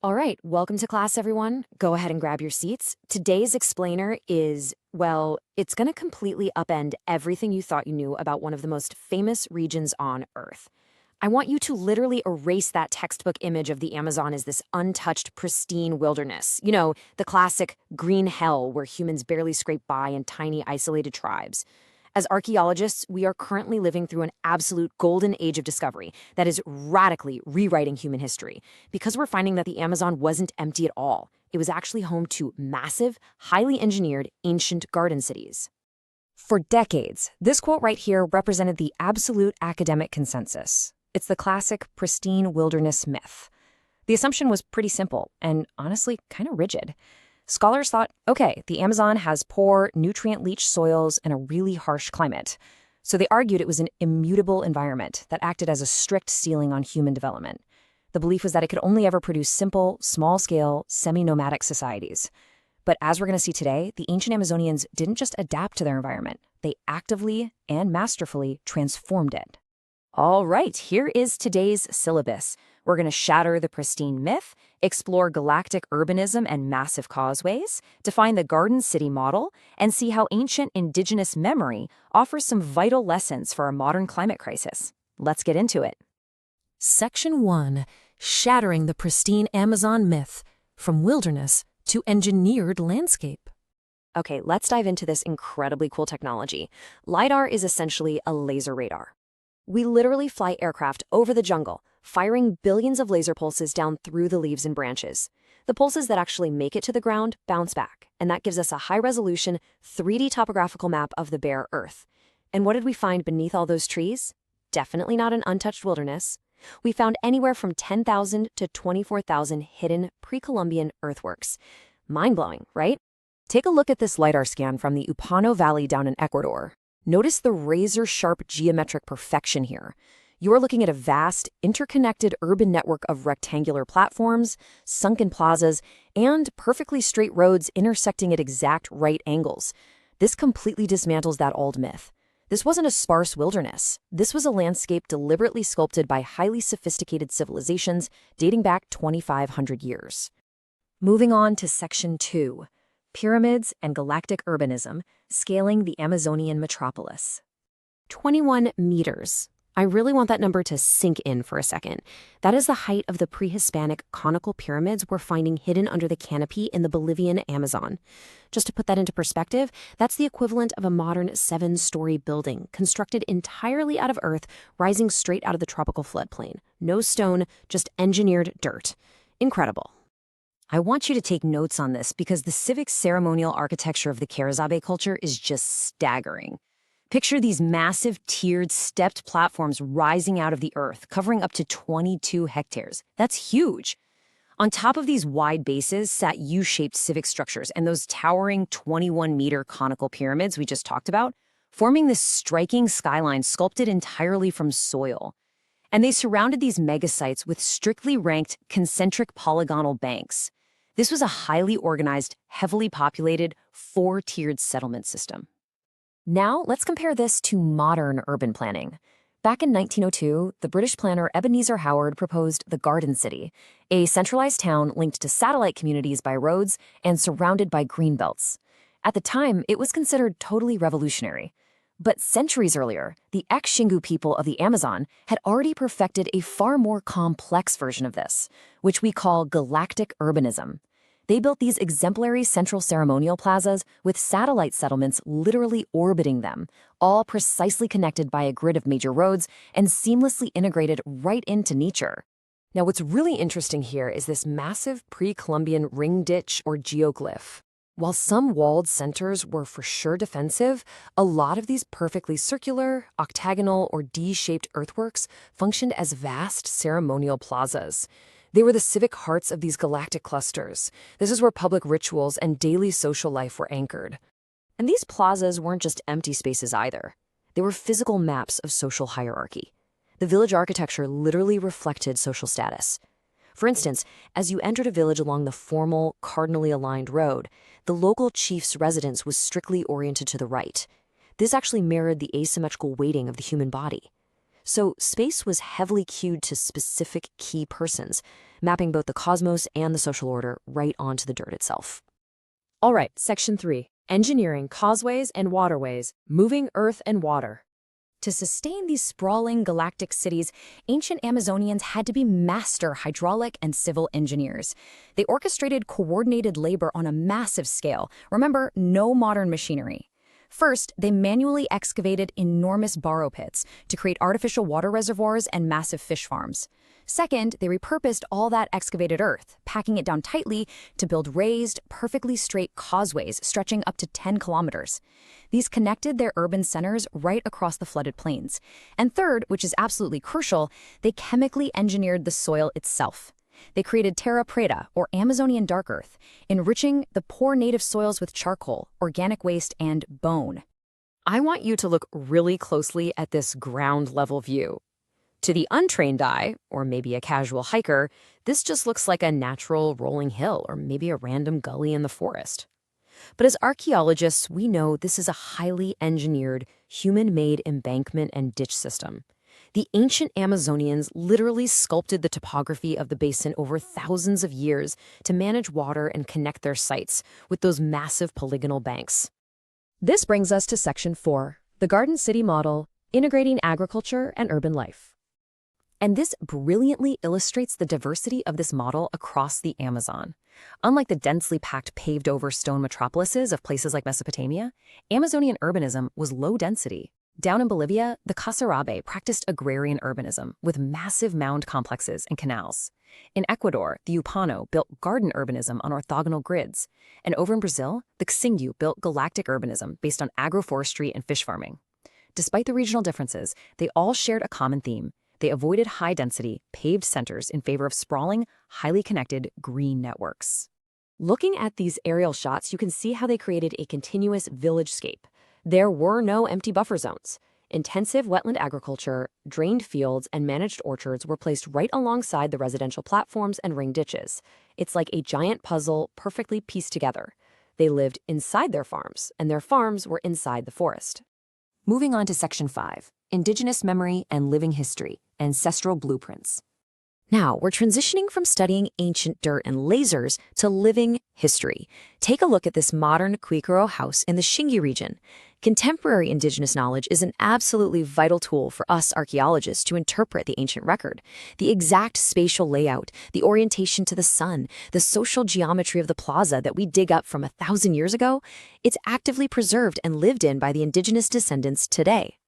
All right, welcome to class, everyone. Go ahead and grab your seats. Today's explainer is, well, it's going to completely upend everything you thought you knew about one of the most famous regions on Earth. I want you to literally erase that textbook image of the Amazon as this untouched, pristine wilderness. You know, the classic green hell where humans barely scrape by in tiny, isolated tribes. As archaeologists, we are currently living through an absolute golden age of discovery that is radically rewriting human history because we're finding that the Amazon wasn't empty at all. It was actually home to massive, highly engineered, ancient garden cities. For decades, this quote right here represented the absolute academic consensus. It's the classic pristine wilderness myth. The assumption was pretty simple and honestly kind of rigid. Scholars thought, okay, the Amazon has poor, nutrient-leached soils and a really harsh climate. So they argued it was an immutable environment that acted as a strict ceiling on human development. The belief was that it could only ever produce simple, small-scale, semi-nomadic societies. But as we're going to see today, the ancient Amazonians didn't just adapt to their environment. They actively and masterfully transformed it. All right, here is today's syllabus. We're going to shatter the pristine myth, explore galactic urbanism and massive causeways, define the Garden City model, and see how ancient indigenous memory offers some vital lessons for our modern climate crisis. Let's get into it. Section 1. Shattering the pristine Amazon myth, from wilderness to engineered landscape. Okay, let's dive into this incredibly cool technology. LiDAR is essentially a laser radar. We literally fly aircraft over the jungle, firing billions of laser pulses down through the leaves and branches. The pulses that actually make it to the ground bounce back, and that gives us a high-resolution 3D topographical map of the bare Earth. And what did we find beneath all those trees? Definitely not an untouched wilderness. We found anywhere from 10,000 to 24,000 hidden pre-Columbian earthworks. Mind-blowing, right? Take a look at this LiDAR scan from the Upano Valley down in Ecuador. Notice the razor-sharp geometric perfection here. You are looking at a vast, interconnected urban network of rectangular platforms, sunken plazas, and perfectly straight roads intersecting at exact right angles. This completely dismantles that old myth. This wasn't a sparse wilderness. This was a landscape deliberately sculpted by highly sophisticated civilizations dating back 2,500 years. Moving on to Section 2. Pyramids and Galactic Urbanism, Scaling the Amazonian Metropolis. 21 meters. I really want that number to sink in for a second. That is the height of the pre-Hispanic conical pyramids we're finding hidden under the canopy in the Bolivian Amazon. Just to put that into perspective, that's the equivalent of a modern 7-story building constructed entirely out of earth, rising straight out of the tropical floodplain. No stone, just engineered dirt. Incredible. I want you to take notes on this because the civic ceremonial architecture of the Quezada culture is just staggering. Picture these massive, tiered, stepped platforms rising out of the earth, covering up to 22 hectares. That's huge. On top of these wide bases sat U-shaped civic structures and those towering 21-meter conical pyramids we just talked about, forming this striking skyline sculpted entirely from soil. And they surrounded these megasites with strictly ranked concentric polygonal banks. This was a highly organized, heavily populated, 4-tiered settlement system. Now, let's compare this to modern urban planning. Back in 1902, the British planner Ebenezer Howard proposed the Garden City, a centralized town linked to satellite communities by roads and surrounded by green belts. At the time, it was considered totally revolutionary. But centuries earlier, the Xingu people of the Amazon had already perfected a far more complex version of this, which we call galactic urbanism. They built these exemplary central ceremonial plazas with satellite settlements literally orbiting them, all precisely connected by a grid of major roads and seamlessly integrated right into nature. Now, what's really interesting here is this massive pre-Columbian ring ditch or geoglyph. While some walled centers were for sure defensive, a lot of these perfectly circular, octagonal, or D-shaped earthworks functioned as vast ceremonial plazas. They were the civic hearts of these galactic clusters. This is where public rituals and daily social life were anchored. And these plazas weren't just empty spaces either. They were physical maps of social hierarchy. The village architecture literally reflected social status. For instance, as you entered a village along the formal, cardinally aligned road, the local chief's residence was strictly oriented to the right. This actually mirrored the asymmetrical weighting of the human body. So space was heavily cued to specific key persons, mapping both the cosmos and the social order right onto the dirt itself. All right, Section 3. Engineering causeways and waterways, moving earth and water. To sustain these sprawling galactic cities, ancient Amazonians had to be master hydraulic and civil engineers. They orchestrated coordinated labor on a massive scale. Remember, no modern machinery. First, they manually excavated enormous borrow pits to create artificial water reservoirs and massive fish farms. Second, they repurposed all that excavated earth, packing it down tightly to build raised, perfectly straight causeways stretching up to 10 kilometers. These connected their urban centers right across the flooded plains. And third, which is absolutely crucial, they chemically engineered the soil itself. They created terra preta, or Amazonian dark earth, enriching the poor native soils with charcoal, organic waste, and bone. I want you to look really closely at this ground-level view. To the untrained eye, or maybe a casual hiker, this just looks like a natural rolling hill or maybe a random gully in the forest. But as archaeologists, we know this is a highly engineered, human-made embankment and ditch system. The ancient Amazonians literally sculpted the topography of the basin over thousands of years to manage water and connect their sites with those massive polygonal banks. This brings us to Section 4, the Garden City Model, integrating agriculture and urban life. And this brilliantly illustrates the diversity of this model across the Amazon. Unlike the densely packed paved-over stone metropolises of places like Mesopotamia, Amazonian urbanism was low density. Down in Bolivia, the Casarabe practiced agrarian urbanism with massive mound complexes and canals. In Ecuador, the Upano built garden urbanism on orthogonal grids. And over in Brazil, the Xingu built galactic urbanism based on agroforestry and fish farming. Despite the regional differences, they all shared a common theme. They avoided high-density, paved centers in favor of sprawling, highly connected green networks. Looking at these aerial shots, you can see how they created a continuous village-scape. There were no empty buffer zones. Intensive wetland agriculture, drained fields, and managed orchards were placed right alongside the residential platforms and ring ditches. It's like a giant puzzle perfectly pieced together. They lived inside their farms, and their farms were inside the forest. Moving on to Section 5, Indigenous Memory and Living History, Ancestral Blueprints. Now, we're transitioning from studying ancient dirt and lasers to living history. Take a look at this modern Kwikoro house in the Xingu region. Contemporary indigenous knowledge is an absolutely vital tool for us archaeologists to interpret the ancient record. The exact spatial layout, the orientation to the sun, the social geometry of the plaza that we dig up from 1,000 years ago, it's actively preserved and lived in by the indigenous descendants today.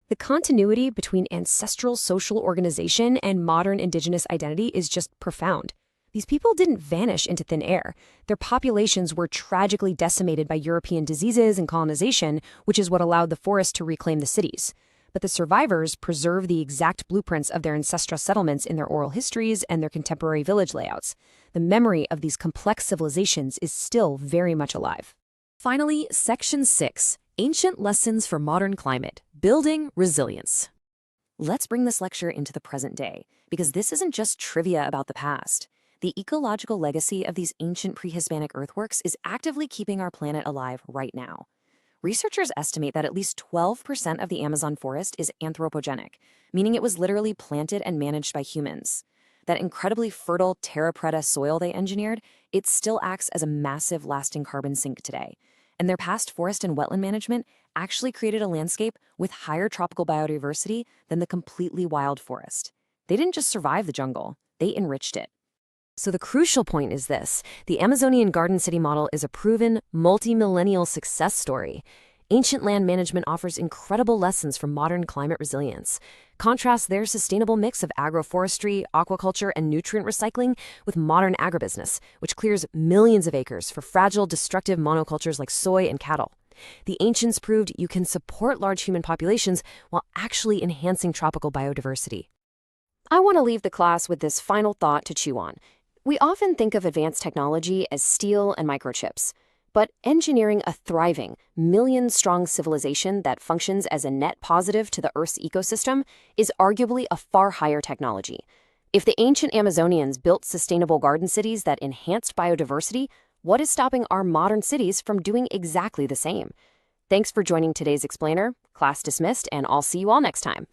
The continuity between ancestral social organization and modern indigenous identity is just profound. These people didn't vanish into thin air. Their populations were tragically decimated by European diseases and colonization, which is what allowed the forest to reclaim the cities. But the survivors preserve the exact blueprints of their ancestral settlements in their oral histories and their contemporary village layouts. The memory of these complex civilizations is still very much alive. Finally, Section 6, Ancient Lessons for Modern Climate, Building Resilience. Let's bring this lecture into the present day, because this isn't just trivia about the past. The ecological legacy of these ancient pre-Hispanic earthworks is actively keeping our planet alive right now. Researchers estimate that at least 12% of the Amazon forest is anthropogenic, meaning it was literally planted and managed by humans. That incredibly fertile terra preta soil they engineered, it still acts as a massive lasting carbon sink today. And their past forest and wetland management actually created a landscape with higher tropical biodiversity than the completely wild forest. They didn't just survive the jungle, they enriched it. So the crucial point is this: the Amazonian Garden City model is a proven, multi-millennial success story. Ancient land management offers incredible lessons from modern climate resilience. Contrast their sustainable mix of agroforestry, aquaculture, and nutrient recycling with modern agribusiness, which clears millions of acres for fragile, destructive monocultures like soy and cattle. The ancients proved you can support large human populations while actually enhancing tropical biodiversity. I want to leave the class with this final thought to chew on. We often think of advanced technology as steel and microchips. But engineering a thriving, million-strong civilization that functions as a net positive to the Earth's ecosystem is arguably a far higher technology. If the ancient Amazonians built sustainable garden cities that enhanced biodiversity, what is stopping our modern cities from doing exactly the same? Thanks for joining today's Explainer. Class dismissed, and I'll see you all next time.